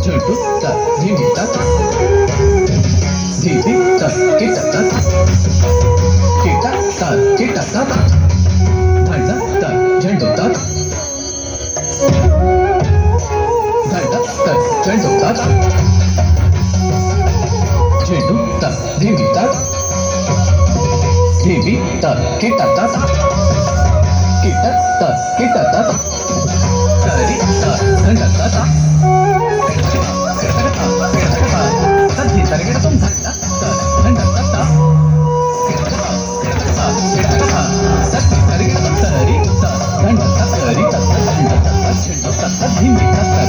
झंडू ता धीमी ता धीमी ता किटा ता किटा ता किटा ता धंडा ता झंडू ता धंडा ता झंडू ता झंडू ता धीमी ता किटा ता किटा ता तरी ता धंडा ता तद्धि तरिगिड़ तुम धंडा धंडा ता तद्धि तरिगिड़ तुम तरी धंडा तरी धंडा झंडू धीमी घंटा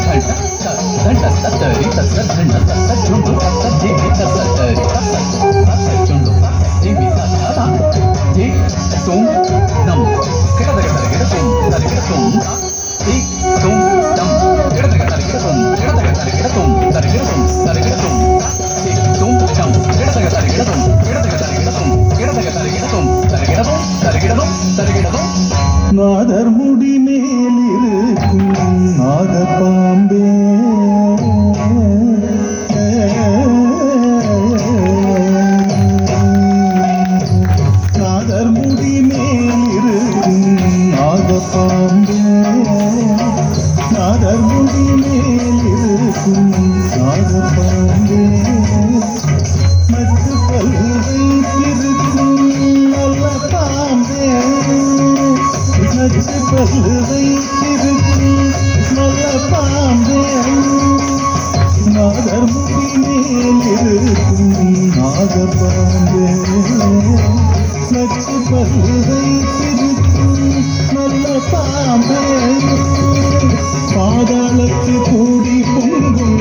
धंडा तरी धंडा झुंडू धीमी तरी झुंडू धीमी धी तुम नम तरिगिड़ तुम धी तुम नम तरिगिड़ तुम तरिगिड़ तुम धी तुम नम तरिगिड़ तुम நாதர் முடி மேலிருக்கும் நாகப்பாம்பே நாதர் முடி மேலிருக்கும் நாகப்பாம்பே நாதர் முடி மேலிருக்கும் நாகப்பாம்பே மற்ற பல்வை திருக்கும் நல்ல பாம்பே நச்சு பல்வை திருக்கும் நல்ல பாம்பே நாதர் முடி மேலிருக்கும் நாகப்பாம்பே நச்சு பல்வை திருக்கும் நல்ல பாம்பே பாதாளத்து கூடி பொங்கும்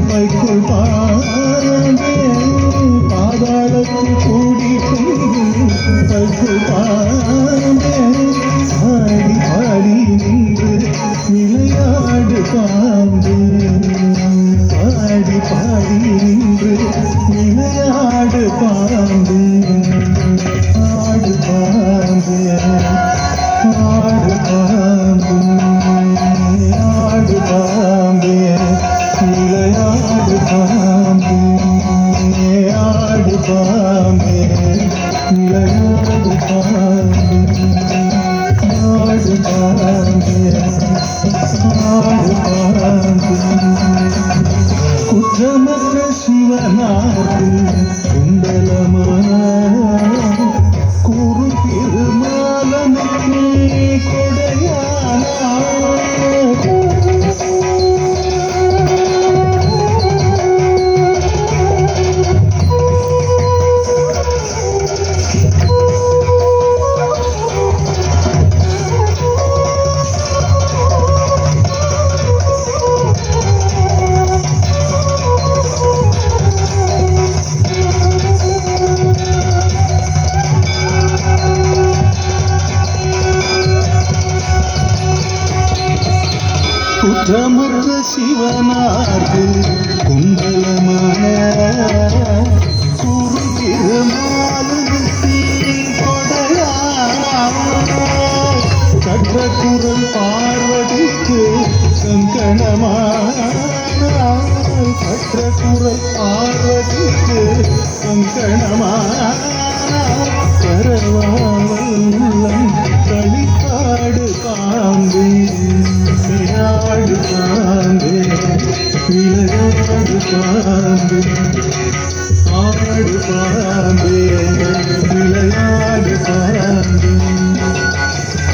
வைக்குள் பாம்பே பாதாளத்து கூடி பொங்கும் வைக்குள் பாம்பே ஆடி ஆடி நின்று விளையாடு பாம்பே ஆடி பாடி நின்று விளையாடு பாம்பே ஆடு பாம்பே ஆடு பாம்பே ஆடு பாம்பே விளையாடு பாம்பே ஆடு பாம்பே விளையாடு பாம்பே ஆடு பாம்பே ஆடு பாம்பே குற்றமற்ற சிவனார்க்கு குண்டலமான குரு திருமாலனுக்கு கொடையான குற்றமற்ற சிவனார்க்கு குண்டலமான குரு திருமாலுக்கு கொடையான கற்ற குரல் பார்வதிக்கு கங்கணமான கற்ற குரல் பார்வதிக்கு கங்கணமான கரவாவல்லம் களிப்பாடு பாம்பே ஆடு பாம்பே விளையாடு பாம்பே ஆடு பாம்பே விளையாடு பாம்பே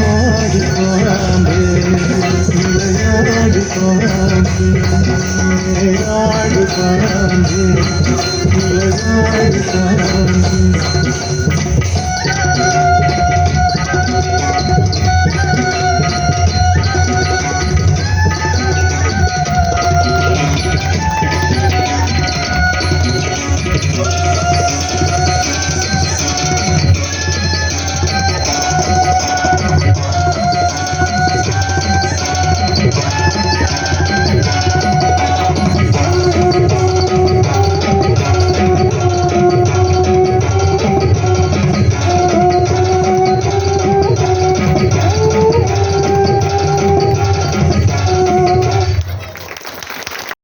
ஆடு பாம்பே விளையாடு பாம்பே ஆடு பாம்பே விளையாடு பாம்பே